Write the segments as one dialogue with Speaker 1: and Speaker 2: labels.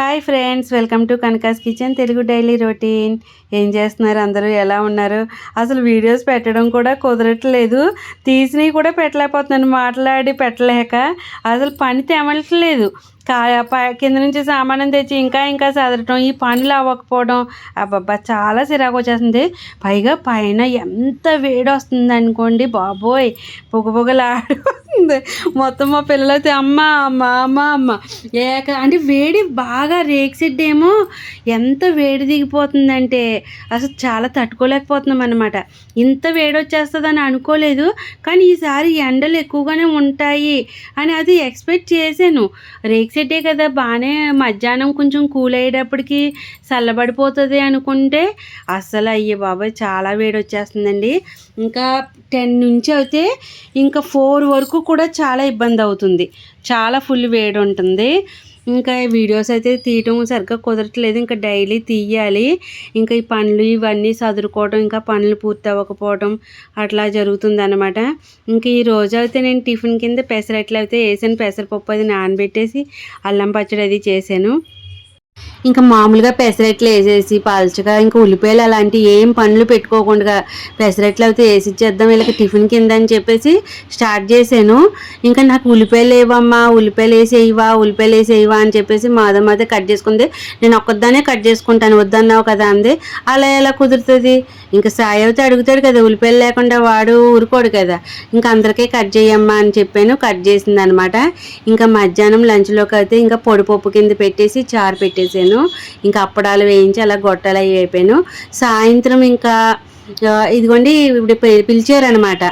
Speaker 1: Hi friends, welcome to Kanaka's kitchen Telugu daily routine. ఏం చేస్తున్నారు అందరూ, ఎలా ఉన్నారు? అసలు వీడియోస్ పెట్టడం కూడా కుదరట్లేదు, తీసినవి కూడా పెట్టలేకపోతున్నాను, మాట్లాడి పెట్టలేక. అసలు పని తెమలట్లేదు. కింద నుంచి సామానం తెచ్చి ఇంకా సదరటం, ఈ పనులు అవ్వకపోవడం, అబ్బబ్బా చాలా చిరాకు వచ్చేస్తుంది. పైగా పైన ఎంత వేడి వస్తుంది అనుకోండి బాబోయ్, పొగలాడిపోతుంది మొత్తం. మా పిల్లలైతే అమ్మ అమ్మ అమ్మ అమ్మ అంటే వేడి బాగా రేక్సిడ్డేమో ఎంత వేడి దిగిపోతుందంటే అసలు చాలా తట్టుకోలేకపోతున్నాం అన్నమాట. ఇంత వేడి వచ్చేస్తుందని అనుకోలేదు, కానీ ఈసారి ఎండలు ఎక్కువగానే ఉంటాయి అని అది ఎక్స్పెక్ట్ చేశాను. రేక్సిడ్డే కదా, బాగానే మధ్యాహ్నం కొంచెం కూల్ అయ్యేటప్పటికి చల్లబడిపోతుంది అనుకుంటే అస్సలు అయ్యే బాబాయ్ చాలా వేడి వచ్చేస్తుందండి. ఇంకా 10 నుంచి అయితే ఇంకా 4 వరకు కూడా చాలా ఇబ్బంది అవుతుంది, చాలా ఫుల్ వేడి ఉంటుంది. ఇంకా వీడియోస్ అయితే తీయటం సరిగ్గా కుదరట్లేదు, ఇంకా డైలీ తీయాలి. ఇంకా ఈ పనులు ఇవన్నీ సదురుకోవడం, ఇంకా పనులు పూర్తి అవ్వకపోవడం అట్లా జరుగుతుంది అనమాట. ఇంకా ఈ రోజు అయితే నేను టిఫిన్ కింద పెసరట్లు అయితే వేసాను. పెసరపప్పు అది నానబెట్టేసి అల్లం పచ్చడి అది చేశాను. ఇంకా మామూలుగా పెసరట్లు వేసేసి పల్చగా ఇంకా ఉల్లిపాయలు అలాంటి ఏం పనులు పెట్టుకోకుండా పెసరట్లు అయితే వేసి ఇచ్చేద్దాం వీళ్ళకి టిఫిన్ కింద అని చెప్పేసి స్టార్ట్ చేశాను. ఇంకా నాకు ఉల్లిపాయలు వేవమ్మా, ఉల్లిపాయలు వేసేయవా అని చెప్పేసి మాదమ్మ అయితే కట్ చేసుకుంది. నేను ఒక్కదానే కట్ చేసుకుంటాను వద్దన్నావు కదా అంది. అలా ఎలా కుదురుతుంది? ఇంకా సాయి అయితే అడుగుతాడు కదా, ఉల్లిపాయలు లేకుండా వాడు ఊరుకోడు కదా. ఇంకా అందరికీ కట్ చేయమ్మా అని చెప్పాను, కట్ చేసింది అనమాట. ఇంకా మధ్యాహ్నం లంచ్లోకి అయితే ఇంకా పొడిపప్పు కింద పెట్టేసి చారు పెట్టేసాను. ఇంకా అప్పడాలు వేయించి అలా గొట్టాలు అవి అయిపోయాను. సాయంత్రం ఇంకా ఇదిగోండి ఇప్పుడు పిలిచారనమాట.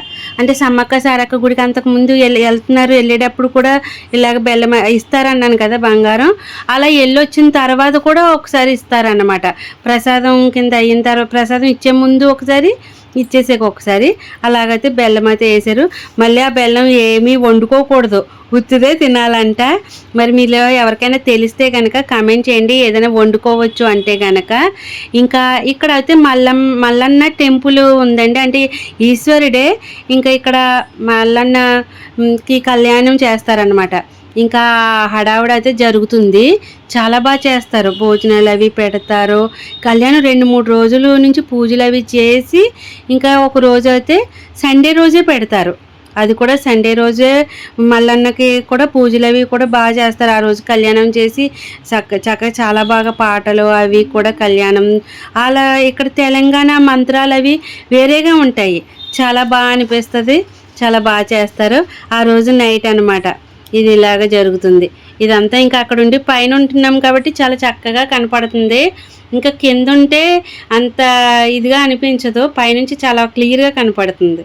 Speaker 1: అంటే సమ్మక్క సారక్క గుడికి అంతకుముందు వెళ్తున్నారు, వెళ్ళేటప్పుడు కూడా ఇలాగ బెల్లం ఇస్తారన్నాను కదా బంగారం, అలా వెళ్ళొచ్చిన తర్వాత కూడా ఒకసారి ఇస్తారన్నమాట. ప్రసాదం కింద అయిన తర్వాత ప్రసాదం ఇచ్చే ముందు ఒకసారి, ఇచ్చేసాక ఒకసారి అలాగైతే బెల్లం అయితే వేసారు. మళ్ళీ ఆ బెల్లం ఏమీ వండుకోకూడదు, ఉత్తిదే తినాలంట. మరి మీలో ఎవరికైనా తెలిస్తే కనుక కమెంట్ చేయండి, ఏదైనా వండుకోవచ్చు అంటే కనుక. ఇంకా ఇక్కడ అయితే మల్లన్న టెంపుల్ ఉందండి, అంటే ఈశ్వరుడే. ఇంకా ఇక్కడ మల్లన్నకి కళ్యాణం చేస్తారనమాట. ఇంకా హడావుడి అయితే జరుగుతుంది, చాలా బాగా చేస్తారు, భోజనాలు అవి పెడతారు. కళ్యాణం 2-3 రోజుల నుంచి పూజలు అవి చేసి ఇంకా ఒక రోజు అయితే సండే రోజే పెడతారు. అది కూడా సండే రోజే మల్లన్నకి కూడా పూజలు అవి కూడా బాగా చేస్తారు. ఆ రోజు కళ్యాణం చేసి చక్కగా చాలా బాగా పాటలు అవి కూడా కళ్యాణం. అలా ఇక్కడ తెలంగాణ మంత్రాలు అవి వేరేగా ఉంటాయి, చాలా బాగా అనిపిస్తుంది, చాలా బాగా చేస్తారు. ఆ రోజు నైట్ అనమాట ఇది ఇలాగ జరుగుతుంది. ఇదంతా ఇంకా అక్కడ ఉండి పైన ఉంటున్నాం కాబట్టి చాలా చక్కగా కనపడుతుంది. ఇంకా కింద ఉంటే అంత ఇదిగా అనిపించదు, పైనుంచి చాలా క్లియర్గా కనపడుతుంది.